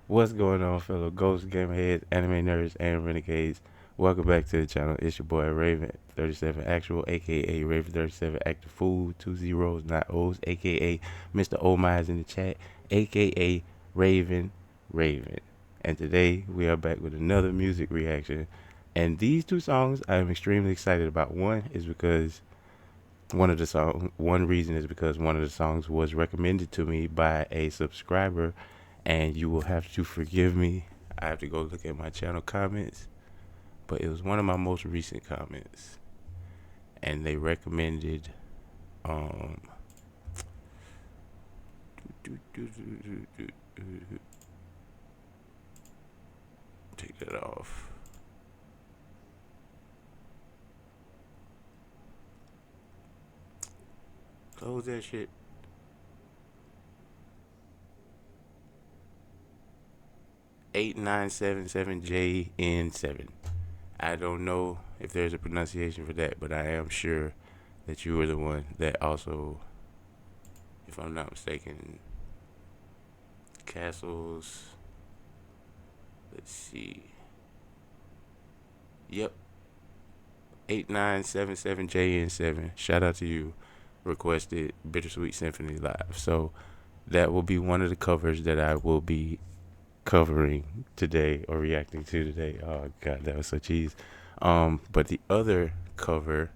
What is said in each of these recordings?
What's going on, fellow Ghost Gamer Heads, Anime Nerds, and Renegades? Welcome back to the channel. It's your boy Raven37 Actual, aka Raven37 Active Fool, 2 zeros, not O's, aka Mr. O Mize in the chat, aka Raven. And today we are back with another music reaction. And these two songs I am extremely excited about. One reason is because one of the songs was recommended to me by a subscriber, and you will have to forgive me. I have to go look at my channel comments, but it was one of my most recent comments, and they recommended um take that off. Close that shit. 8977JN7. I don't know if there's a pronunciation for that, but I am sure that you were the one that also, if I'm not mistaken, Castles. Let's see. Yep. 8977JN7. Shout out to you. Requested Bittersweet Symphony Live. So that will be one of the covers that I will be covering today or reacting to today. Oh god, that was so cheese. But the other cover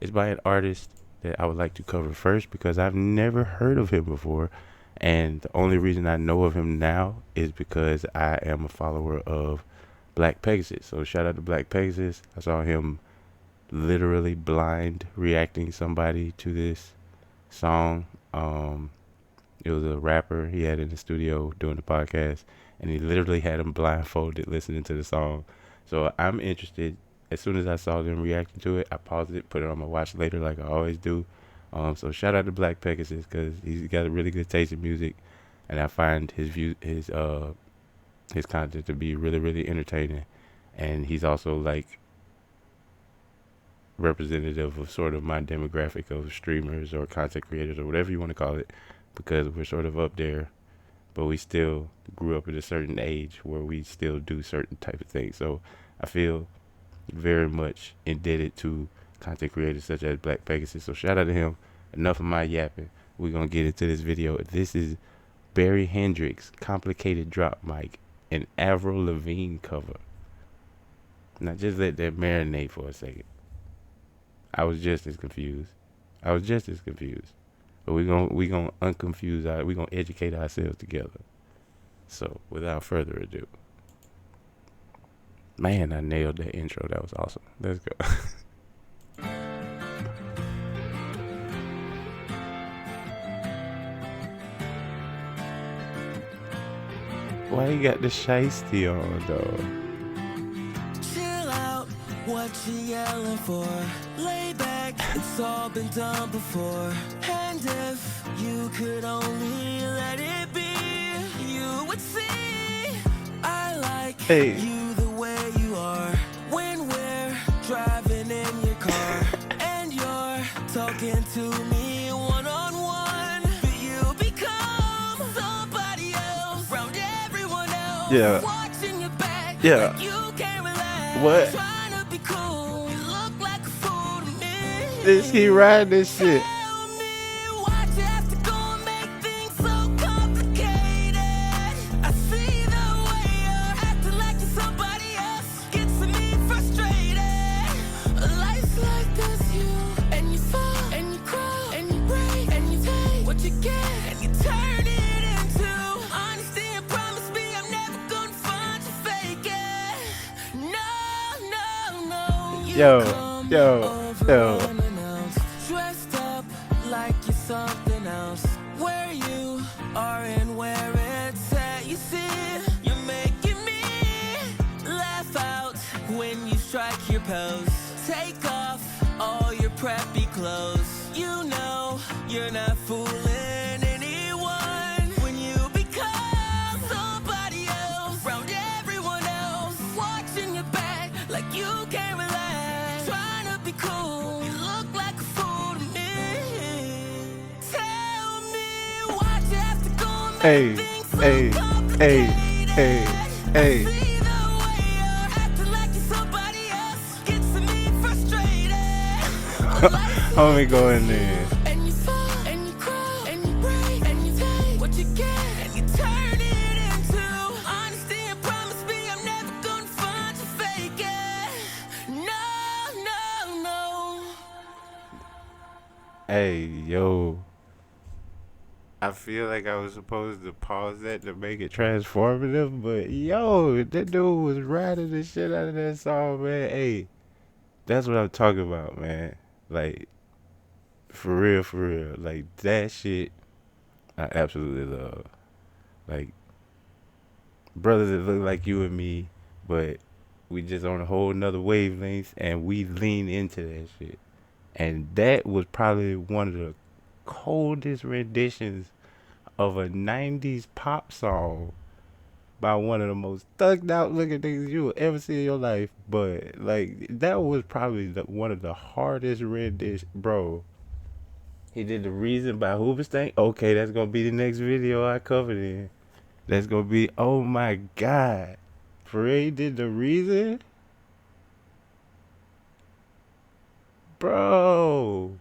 is by an artist that I would like to cover first because I've never heard of him before, and the only reason I know of him now is because I am a follower of Black Pegasus. So shout out to Black Pegasus. I saw him literally blind reacting somebody to this song. It was a rapper he had in the studio doing the podcast, and he literally had him blindfolded listening to the song. So I'm interested. As soon as I saw them reacting to it, I paused it, put it on my watch later, like I always do. So shout out to Black Pegasus because he's got a really good taste in music, and I find his content to be really entertaining. And he's also like representative of sort of my demographic of streamers or content creators or whatever you want to call it, because we're sort of up there, but we still grew up at a certain age where we still do certain type of things. So I feel very much indebted to content creators such as Black Pegasus. So shout out to him. Enough of my yapping. We're gonna get into this video. This is Barry Hendrix, Complicated Drop Mic, an Avril Lavigne cover. Now just let that marinate for a second. I was just as confused. But we gonna unconfuse we gonna educate ourselves together. So without further ado, man, I nailed that intro. That was awesome. Let's go. Why you got the shiesty on though? Chill out, what you yelling for? Lay back, it's all been done before. And if you could only let it be, you would see I like Hey. you the way you are. When we're driving in your car and you're talking to me one-on-one, but you become somebody else around everyone else. Yeah. Watching your back, Yeah. like you can't relax. What? Trying to be cool, you look like a fool to me. Is he riding this shit? Tell me why'd you have to go and make things so complicated? I see the way you're acting like you're somebody else. Gets me frustrated. Life's like this, you and you fall and you crawl and you break and you take what you get and you turn it into honesty and promise me I'm never gonna find you fake it. No. You Yo, come yo, over yo. unannounced, dressed up like you're something else. Where you are and where it's at, you see, you're making me laugh out when you strike your pose. Take off all your preppy clothes. You know you're not fooling anyone when you become somebody else around everyone else. Watching your back like you can't relax. Trying to be cool, you look like a fool to me. Tell me why'd you have to go and make Hey, things so hey, hey. complicated? Hey, hey. See the way you're acting like you're somebody else gets me frustrated. Let me go in there. And you fall, and you crawl, and you break, and you take what you get, and you turn it into honesty and promise me I'm never gonna find you fake it. No, no, no. Hey, yo. I feel like I was supposed to pause that to make it transformative, but yo, that dude was riding the shit out of that song, man. Hey, that's what I'm talking about, man. Like, for real, for real. Like, that shit, I absolutely love. Like, brothers that look like you and me, but we just on a whole nother wavelength, and we lean into that shit. And that was probably one of the coldest renditions of a 90s pop song by one of the most thugged out looking niggas you will ever see in your life. But like that was probably one of the hardest renditions, bro. He did the Reason by Hoobastank. Okay, that's gonna be the next video I covered in. That's gonna be, oh my god, for real. He did the Reason, bro.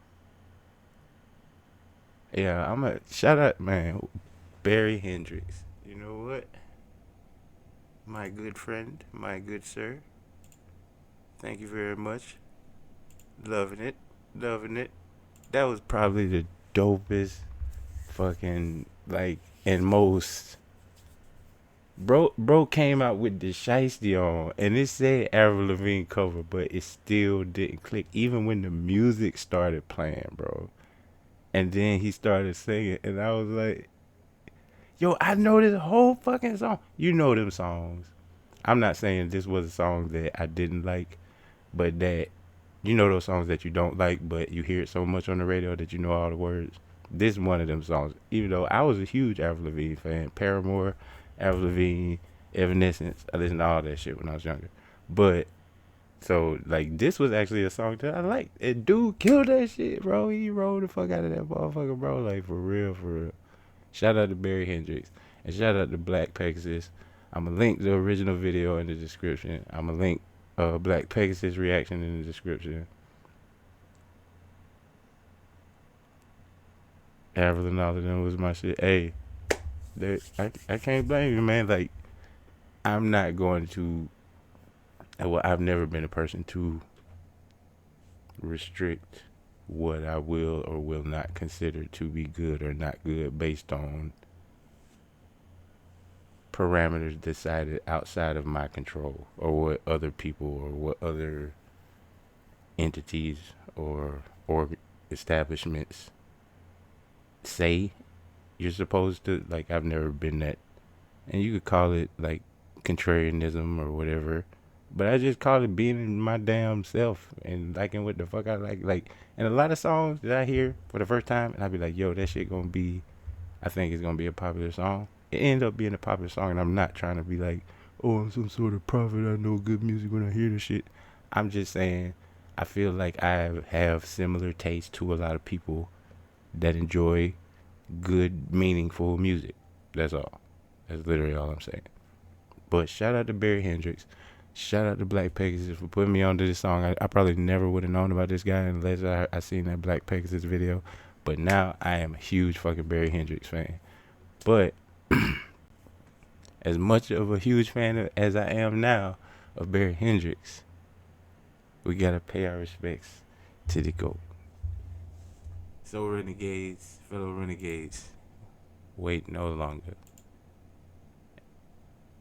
Yeah, I'm a shout out, man. Barry Hendrix. You know what? My good friend, my good sir. Thank you very much. Loving it. Loving it. That was probably the dopest fucking like and most bro came out with the shiesty on and it said Avril Lavigne cover, but it still didn't click even when the music started playing, bro. And then he started singing and I was like, yo, I know this whole fucking song. You know them songs. I'm not saying this was a song that I didn't like, but that you know those songs that you don't like, but you hear it so much on the radio that you know all the words. This is one of them songs. Even though I was a huge Avril Lavigne fan, Paramore, Avril Lavigne, Evanescence. I listened to all that shit when I was younger. But so like this was actually a song that I liked. And dude killed that shit, bro. He rolled the fuck out of that motherfucker, bro. Like for real, for real. Shout out to Barry Hendrix and shout out to Black Pegasus. I'ma link the original video in the description. I'ma link Black Pegasus reaction in the description. Avril and all of them was my shit. Hey, I can't blame you, man. Like, I'm not going to. Well, I've never been a person to restrict what I will or will not consider to be good or not good based on parameters decided outside of my control or what other people or what other entities or establishments say you're supposed to. Like, I've never been that, and you could call it like contrarianism or whatever, but I just call it being my damn self and liking what the fuck I like. And a lot of songs that I hear for the first time and I be like, yo, that shit gonna be, I think it's gonna be a popular song. It ended up being a popular song, and I'm not trying to be like, oh, I'm some sort of prophet, I know good music when I hear this shit. I'm just saying I feel like I have similar taste to a lot of people that enjoy good, meaningful music. That's all. That's literally all I'm saying. But shout out to Barry Hendrix. Shout out to Black Pegasus for putting me onto this song. I probably never would have known about this guy unless I seen that Black Pegasus video. But now I am a huge fucking Barry Hendrix fan. But as much of a huge fan as I am now of Barry Hendrix, we gotta pay our respects to the GOAT. So renegades, fellow renegades, wait no longer.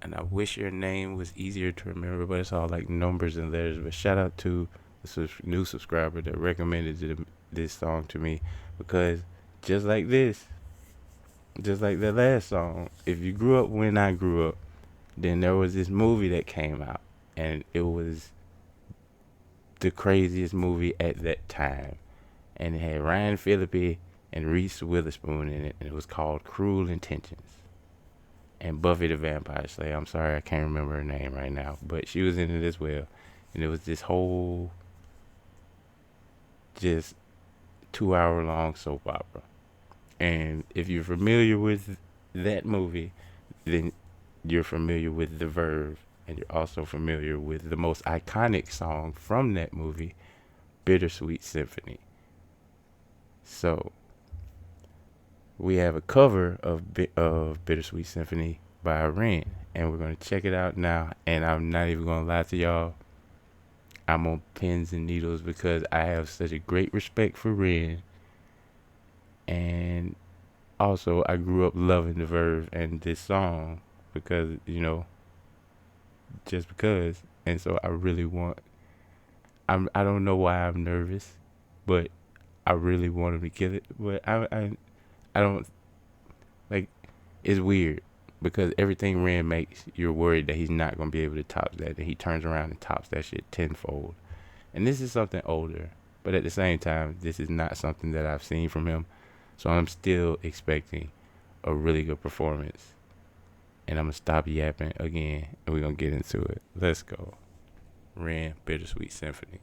And I wish your name was easier to remember, but it's all like numbers and letters. But shout out to the new subscriber that recommended this song to me, because just like this, just like the last song, if you grew up when I grew up, then there was this movie that came out, and it was the craziest movie at that time, and it had Ryan Phillippe and Reese Witherspoon in it, and it was called Cruel Intentions. And Buffy the Vampire Slayer. I'm sorry, I can't remember her name right now, but she was in it as well. And it was this whole just 2 hour long soap opera. And if you're familiar with that movie, then you're familiar with the verb, and you're also familiar with the most iconic song from that movie, Bittersweet Symphony. So we have a cover of Bittersweet Symphony by Ren, and we're gonna check it out now. And I'm not even gonna lie to y'all, I'm on pins and needles because I have such a great respect for Ren, and also I grew up loving the verb and this song because just because. And so I really want. I don't know why I'm nervous, but I really want him to kill it. But I don't like. It's weird because everything Rand makes, you're worried that he's not gonna be able to top that, and he turns around and tops that shit tenfold. And this is something older, but at the same time, this is not something that I've seen from him. So I'm still expecting a really good performance. And I'm gonna stop yapping again, and we're gonna get into it. Let's go. Ren, Bittersweet Symphony.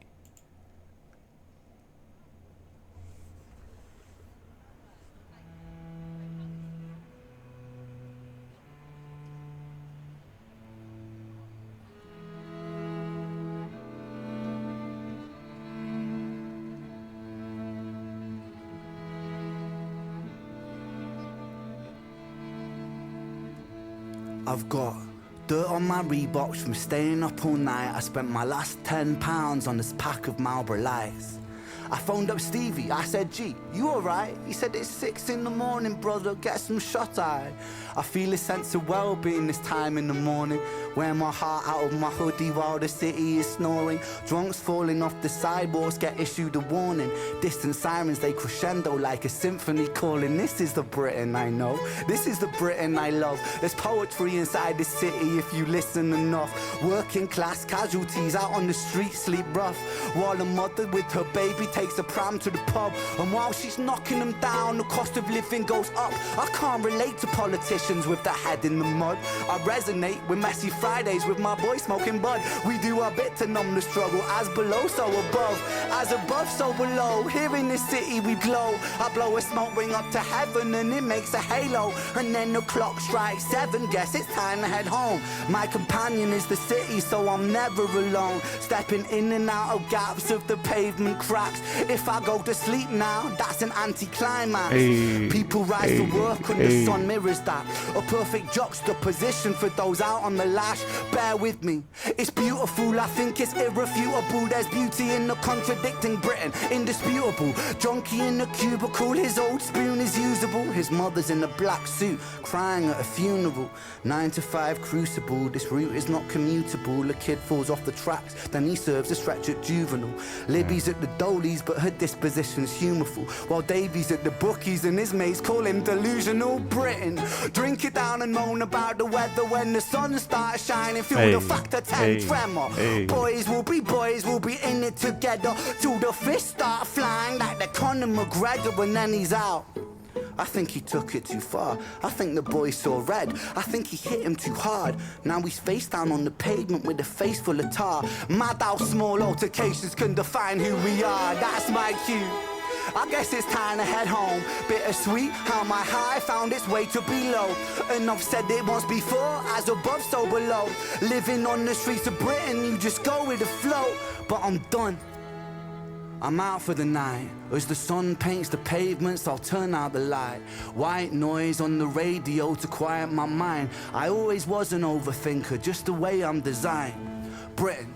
I've got dirt on my Reeboks from staying up all night. I spent my last £10 on this pack of Marlboro Lights. I phoned up Stevie, I said, G, you alright? He said, it's 6 in the morning, brother, get some shut-eye. I feel a sense of well-being this time in the morning. Wear my heart out of my hoodie while the city is snoring. Drunks falling off the sidewalks get issued a warning. Distant sirens, they crescendo like a symphony calling. This is the Britain I know, this is the Britain I love. There's poetry inside the city if you listen enough. Working class casualties out on the street sleep rough, while a mother with her baby takes a pram to the pub. And while she's knocking them down, the cost of living goes up. I can't relate to politicians with their head in the mud. I resonate with messy Fridays with my boy smoking bud. We do our bit to numb the struggle, as below so above, as above so below. Here in the city we glow. I blow a smoke ring up to heaven and it makes a halo. And then the clock strikes 7, guess it's time to head home. My companion is the city, so I'm never alone. Stepping in and out of gaps of the pavement cracks. If I go to sleep now, that's an anticlimax. People rise to work and the sun mirrors that. A perfect juxtaposition for those out on the lash. Bear with me, it's beautiful, I think it's irrefutable. There's beauty in the contradicting Britain, indisputable. Junkie in the cubicle, his old spoon is usable. His mother's in a black suit, crying at a funeral. 9 to 5 crucible, this route is not commutable. A kid falls off the tracks, then he serves a stretch at juvenile. Libby's at the Dolies, but her disposition's humorful. While Davy's at the bookies and his mates call him delusional. Britain, drink it down and moan about the weather when the sun starts shining. Feel the factor 10 tremor. Boys will be in it together till the fists start flying like the Conor McGregor, and then he's out. I think he took it too far. I think the boy saw red. I think he hit him too hard. Now he's face down on the pavement with a face full of tar. Mad how small altercations can define who we are. That's my cue. I guess it's time to head home. Bittersweet how my high found its way to below. And I've said it once before, as above so below. Living on the streets of Britain, you just go with the flow. But I'm done, I'm out for the night. As the sun paints the pavements, I'll turn out the light. White noise on the radio to quiet my mind. I always was an overthinker, just the way I'm designed. Britain,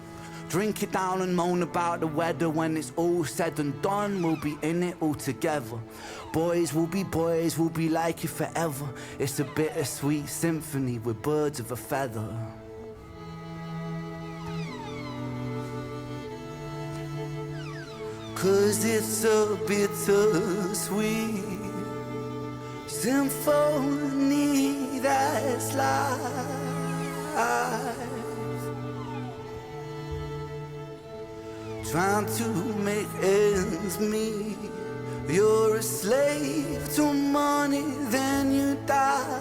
drink it down and moan about the weather. When it's all said and done, we'll be in it all together. Boys, we'll be like it forever. It's a bittersweet symphony with birds of a feather. Cause it's a bittersweet symphony that's life. Trying to make ends meet. You're a slave to money, then you die.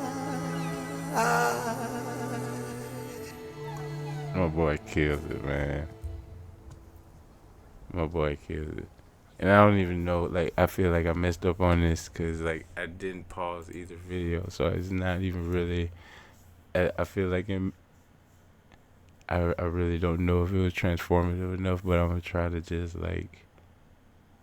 My boy kills it, man. My boy killed it. And I don't even know, like, I feel like I messed up on this because, like, I didn't pause either video. So it's not even really I feel like I really don't know if it was transformative enough, but I'm gonna try to just like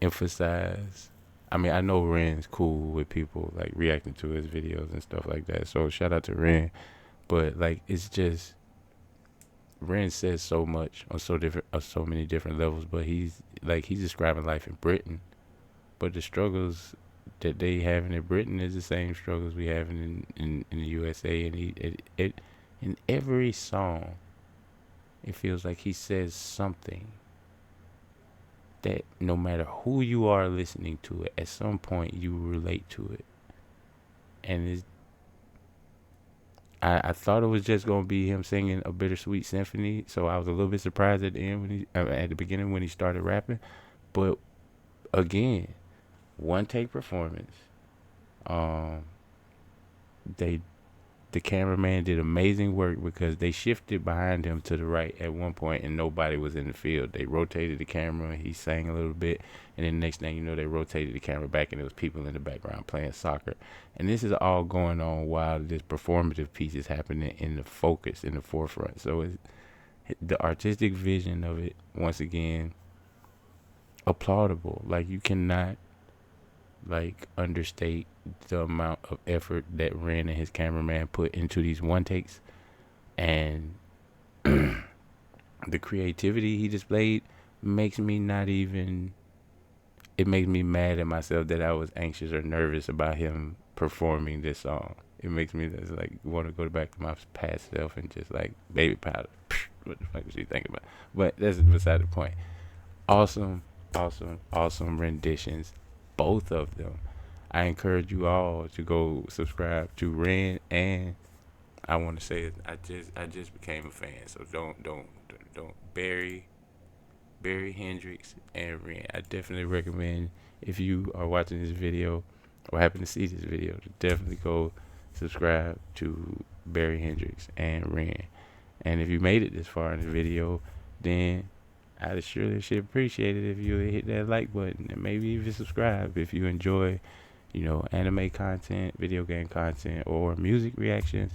emphasize. I mean, I know Ren's cool with people like reacting to his videos and stuff like that. So shout out to Ren. But like, it's just Ren says so much on so many different levels. But he's describing life in Britain, but the struggles that they have in Britain is the same struggles we have in the USA. And it in every song, it feels like he says something that no matter who you are listening to it, at some point you relate to it. And I thought it was just gonna be him singing a bittersweet symphony, so I was a little bit surprised at the end at the beginning when he started rapping. But again, one take performance. Um, they the cameraman did amazing work because they shifted behind him to the right at one point and nobody was in the field. They rotated the camera, he sang a little bit, and then next thing you know, they rotated the camera back and there was people in the background playing soccer. And this is all going on while this performative piece is happening in the focus, in the forefront. So it's the artistic vision of it, once again, applaudable. Like, you cannot like understate the amount of effort that Ren and his cameraman put into these one takes, and the creativity he displayed makes me not even it makes me mad at myself that I was anxious or nervous about him performing this song. It makes me just like want to go back to my past self and just like baby powder. What the fuck was he thinking about? But that's beside the point. Awesome, awesome renditions, both of them. I encourage you all to go subscribe to Ren, and I want to say it, I just became a fan, so don't Barry Hendrix and Ren. I definitely recommend, if you are watching this video or happen to see this video, to definitely go subscribe to Barry Hendrix and Ren. And if you made it this far in the video, then I'd surely should appreciate it if you would hit that like button and maybe even subscribe if you enjoy, anime content, video game content, or music reactions.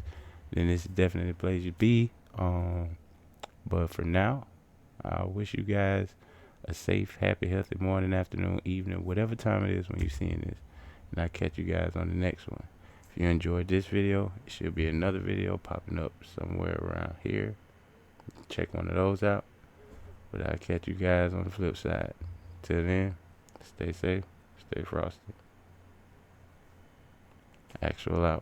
Then this is definitely the place to be. But for now, I wish you guys a safe, happy, healthy morning, afternoon, evening, whatever time it is when you're seeing this. And I'll catch you guys on the next one. If you enjoyed this video, it should be another video popping up somewhere around here. Check one of those out. But I'll catch you guys on the flip side. Till then, stay safe, stay frosty. Actual out.